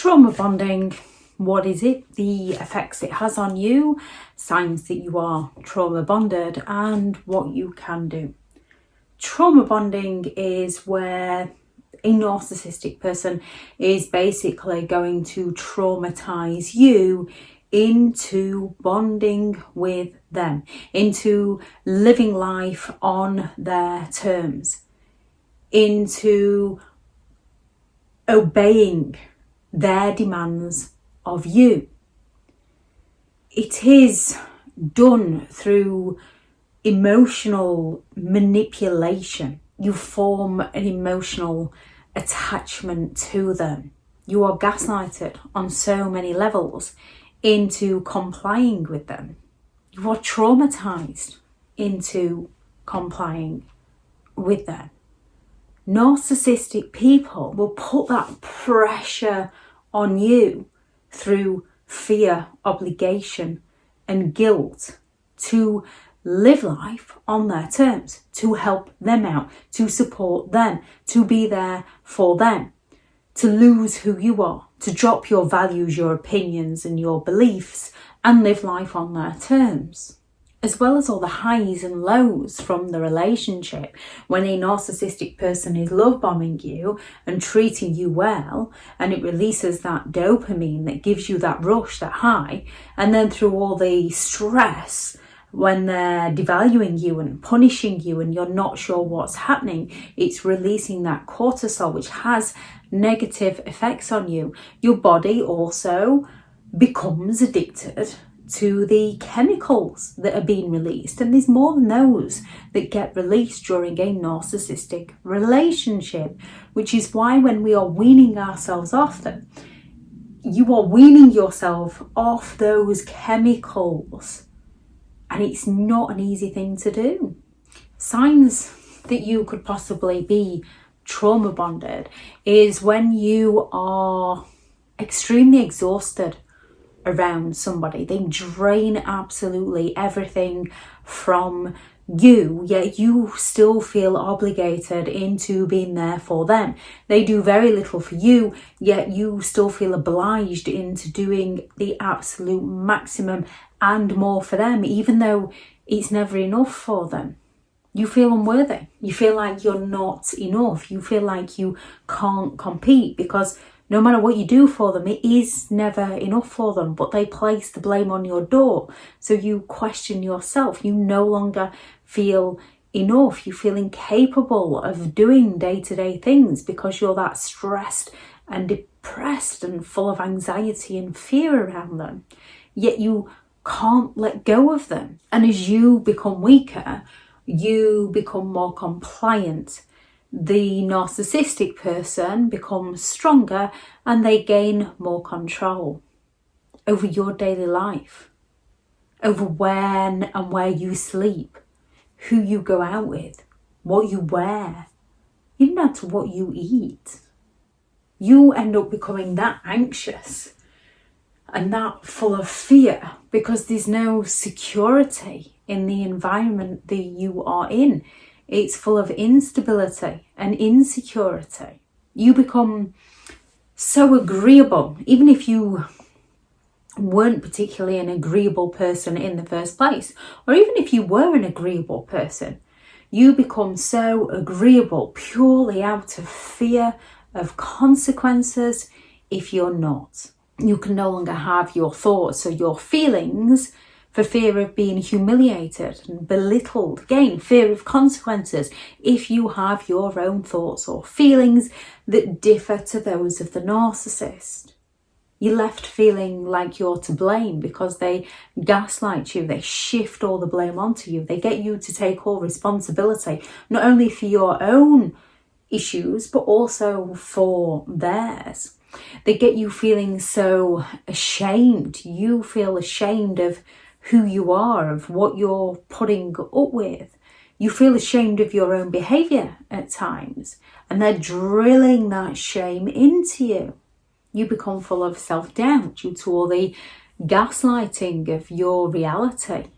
Trauma bonding, what is it? The effects it has on you, signs that you are trauma bonded, and what you can do. Trauma bonding is where a narcissistic person is basically going to traumatize you into bonding with them, into living life on their terms, into obeying their demands of you. It is done through emotional manipulation. You form an emotional attachment to them. You are gaslighted on so many levels into complying with them. You are traumatized into complying with them. Narcissistic people will put that pressure on you through fear, obligation, and guilt to live life on their terms, to help them out, to support them, to be there for them, to lose who you are, to drop your values, your opinions, and your beliefs, and live life on their terms. As well as all the highs and lows from the relationship, when a narcissistic person is love bombing you and treating you well, and it releases that dopamine that gives you that rush, that high, and then through all the stress when they're devaluing you and punishing you and you're not sure what's happening, it's releasing that cortisol, which has negative effects on you. Your body also becomes addicted to the chemicals that are being released, and there's more than those that get released during a narcissistic relationship, which is why when we are weaning ourselves off them, you are weaning yourself off those chemicals, and it's not an easy thing to do. Signs that you could possibly be trauma bonded is when you are extremely exhausted around somebody. They drain absolutely everything from you, yet you still feel obligated into being there for them. They do very little for you, yet you still feel obliged into doing the absolute maximum and more for them, even though it's never enough for them. You feel unworthy. You feel like you're not enough. You feel like you can't compete because no matter what you do for them, it is never enough for them, but they place the blame on your door. So you question yourself. You no longer feel enough. You feel incapable of doing day-to-day things because you're that stressed and depressed and full of anxiety and fear around them. Yet you can't let go of them. And as you become weaker, you become more compliant. The narcissistic person becomes stronger and they gain more control over your daily life, over when and where you sleep, who you go out with, what you wear, even down to what you eat. You end up becoming that anxious and that full of fear because there's no security in the environment that you are in. It's full of instability and insecurity. You become so agreeable, even if you weren't particularly an agreeable person in the first place, or even if you were an agreeable person, you become so agreeable purely out of fear of consequences if you're not. You can no longer have your thoughts or your feelings for fear of being humiliated and belittled. Again, fear of consequences if you have your own thoughts or feelings that differ to those of the narcissist. You're left feeling like you're to blame because they gaslight you, they shift all the blame onto you, they get you to take all responsibility, not only for your own issues, but also for theirs. They get you feeling so ashamed. You feel ashamed of who you are, of what you're putting up with. You feel ashamed of your own behaviour at times, and they're drilling that shame into you. You become full of self-doubt due to all the gaslighting of your reality.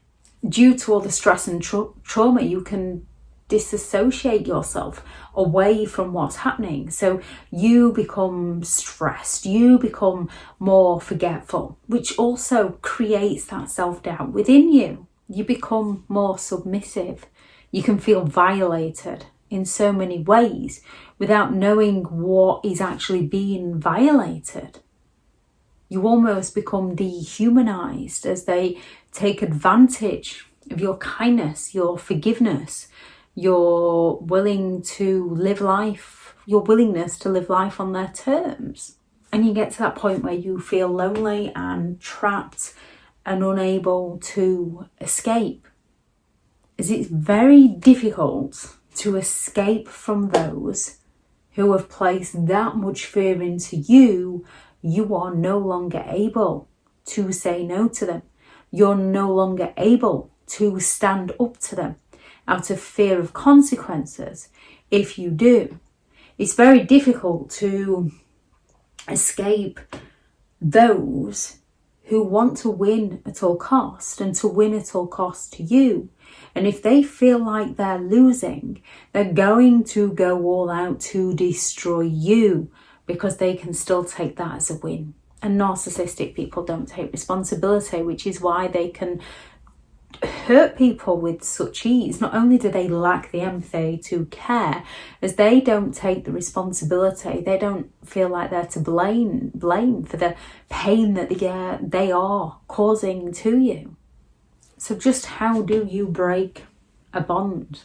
Due to all the stress and trauma, you can disassociate yourself away from what's happening. So you become stressed, you become more forgetful, which also creates that self-doubt within you. You become more submissive. You can feel violated in so many ways without knowing what is actually being violated. You almost become dehumanized as they take advantage of your kindness, your forgiveness, your willingness to live life on their terms. And you get to that point where you feel lonely and trapped and unable to escape. As it's very difficult to escape from those who have placed that much fear into you, you are no longer able to say no to them. You're no longer able to stand up to them out of fear of consequences. If you do, it's very difficult to escape those who want to win at all cost and to win at all cost to you. And if they feel like they're losing, they're going to go all out to destroy you because they can still take that as a win. And narcissistic people don't take responsibility, which is why they can hurt people with such ease. Not only do they lack the empathy to care, as they don't take the responsibility, they don't feel like they're to blame for the pain that they are causing to you. So just how do you break a bond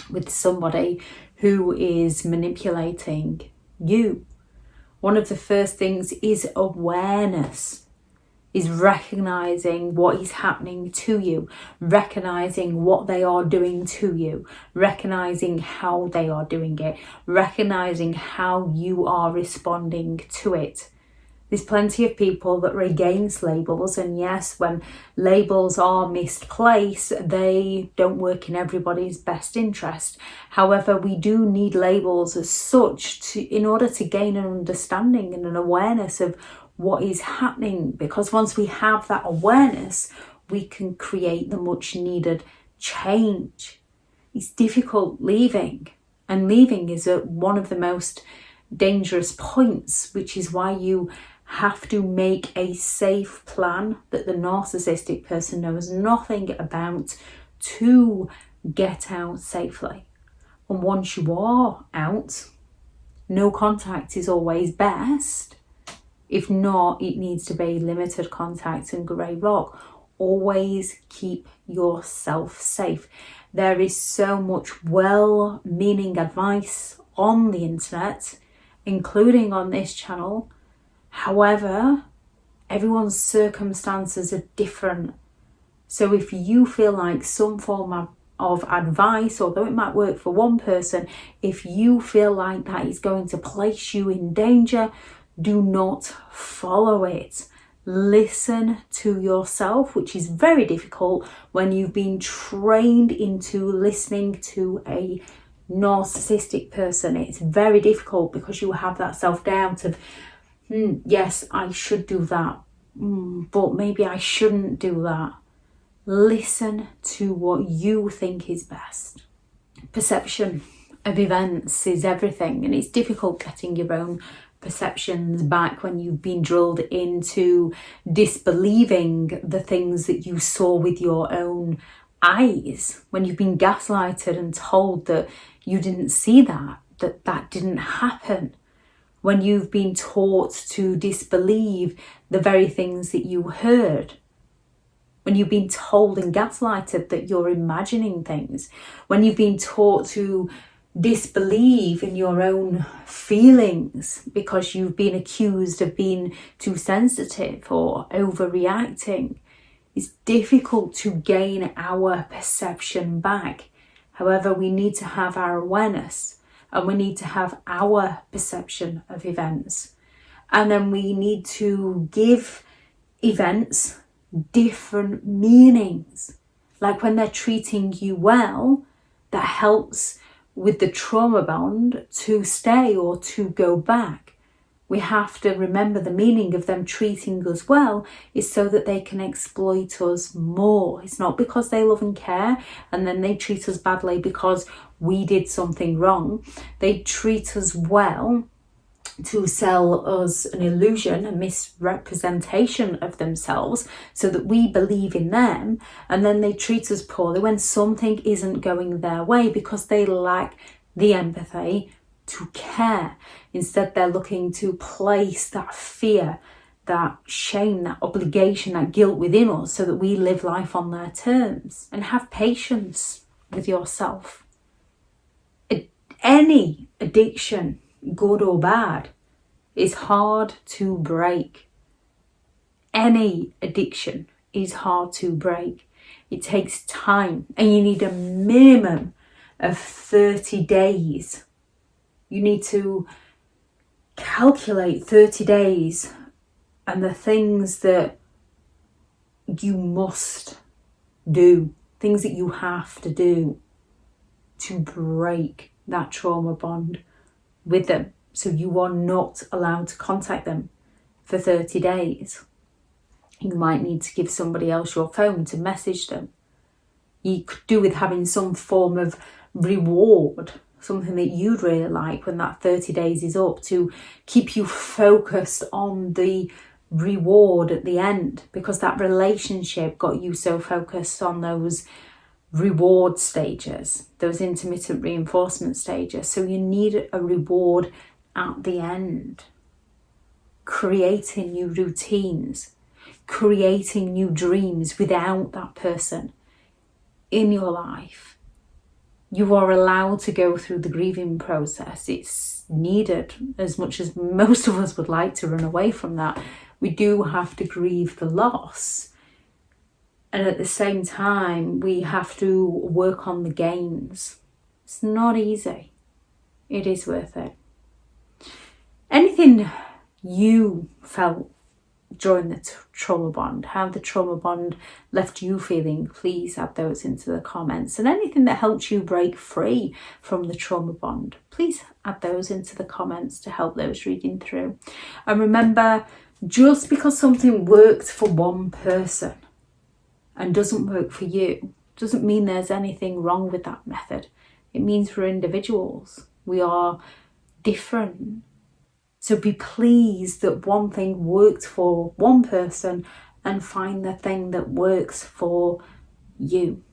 with somebody who is manipulating you? One of the first things is awareness, is recognizing what is happening to you, recognizing what they are doing to you, recognizing how they are doing it, recognizing how you are responding to it. There's plenty of people that are against labels, and yes, when labels are misplaced, they don't work in everybody's best interest. However, we do need labels as such in order to gain an understanding and an awareness of what is happening, because once we have that awareness, we can create the much needed change. It's difficult leaving, and leaving is one of the most dangerous points, which is why you have to make a safe plan that the narcissistic person knows nothing about to get out safely. And once you are out, no contact is always best. If not, it needs to be limited contact and grey rock. Always keep yourself safe. There is so much well-meaning advice on the internet, including on this channel. However, everyone's circumstances are different. So if you feel like some form of advice, although it might work for one person, if you feel like that is going to place you in danger, do not follow it. Listen to yourself, which is very difficult when you've been trained into listening to a narcissistic person. It's very difficult because you have that self-doubt of, yes, I should do that, but maybe I shouldn't do that. Listen to what you think is best. Perception of events is everything, and it's difficult getting your own perceptions back when you've been drilled into disbelieving the things that you saw with your own eyes, when you've been gaslighted and told that you didn't see that didn't happen, when you've been taught to disbelieve the very things that you heard, when you've been told and gaslighted that you're imagining things, when you've been taught to disbelieve in your own feelings because you've been accused of being too sensitive or overreacting. It's difficult to gain our perception back. However, we need to have our awareness, and we need to have our perception of events. And then we need to give events different meanings. Like when they're treating you well, that helps with the trauma bond to stay or to go back. We have to remember the meaning of them treating us well is so that they can exploit us more. It's not because they love and care and then they treat us badly because we did something wrong. They treat us well to sell us an illusion, a misrepresentation of themselves so that we believe in them, and then they treat us poorly when something isn't going their way because they lack the empathy to care. Instead, they're looking to place that fear, that shame, that obligation, that guilt within us so that we live life on their terms. And have patience with yourself. Any addiction, good or bad, is hard to break. Any addiction is hard to break. It takes time, and you need a minimum of 30 days. You need to calculate 30 days and the things that you must do, things that you have to do to break that trauma bond with them. So you are not allowed to contact them for 30 days. You might need to give somebody else your phone to message them. You could do with having some form of reward, something that you'd really like when that 30 days is up, to keep you focused on the reward at the end, because that relationship got you so focused on those reward stages, those intermittent reinforcement stages. So you need a reward at the end. Creating new routines, creating new dreams without that person in your life. You are allowed to go through the grieving process. It's needed, as much as most of us would like to run away from that. We do have to grieve the loss. And at the same time, we have to work on the gains. It's not easy. It is worth it. Anything you felt during the trauma bond, how the trauma bond left you feeling, please add those into the comments. And anything that helped you break free from the trauma bond, please add those into the comments to help those reading through. And remember, just because something worked for one person and doesn't work for you, doesn't mean there's anything wrong with that method. It means we're individuals. We are different. So be pleased that one thing worked for one person and find the thing that works for you.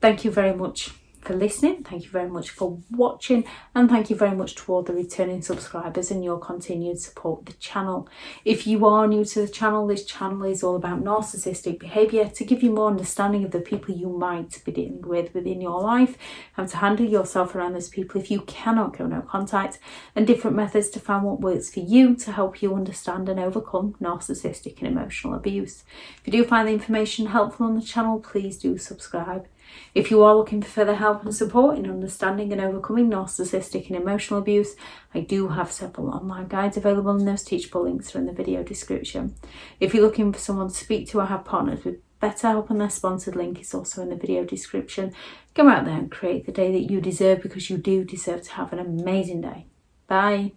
Thank you very much for listening. Thank you very much for watching, and thank you very much to all the returning subscribers and your continued support of the channel. If you are new to the channel, this channel is all about narcissistic behaviour to give you more understanding of the people you might be dealing with within your life, how to handle yourself around those people if you cannot go no contact, and different methods to find what works for you to help you understand and overcome narcissistic and emotional abuse. If you do find the information helpful on the channel, please do subscribe. If you are looking for further help and support in understanding and overcoming narcissistic and emotional abuse, I do have several online guides available, and those teachable links are in the video description. If you're looking for someone to speak to or have partners with BetterHelp, and their sponsored link is also in the video description. Go out there and create the day that you deserve, because you do deserve to have an amazing day. Bye.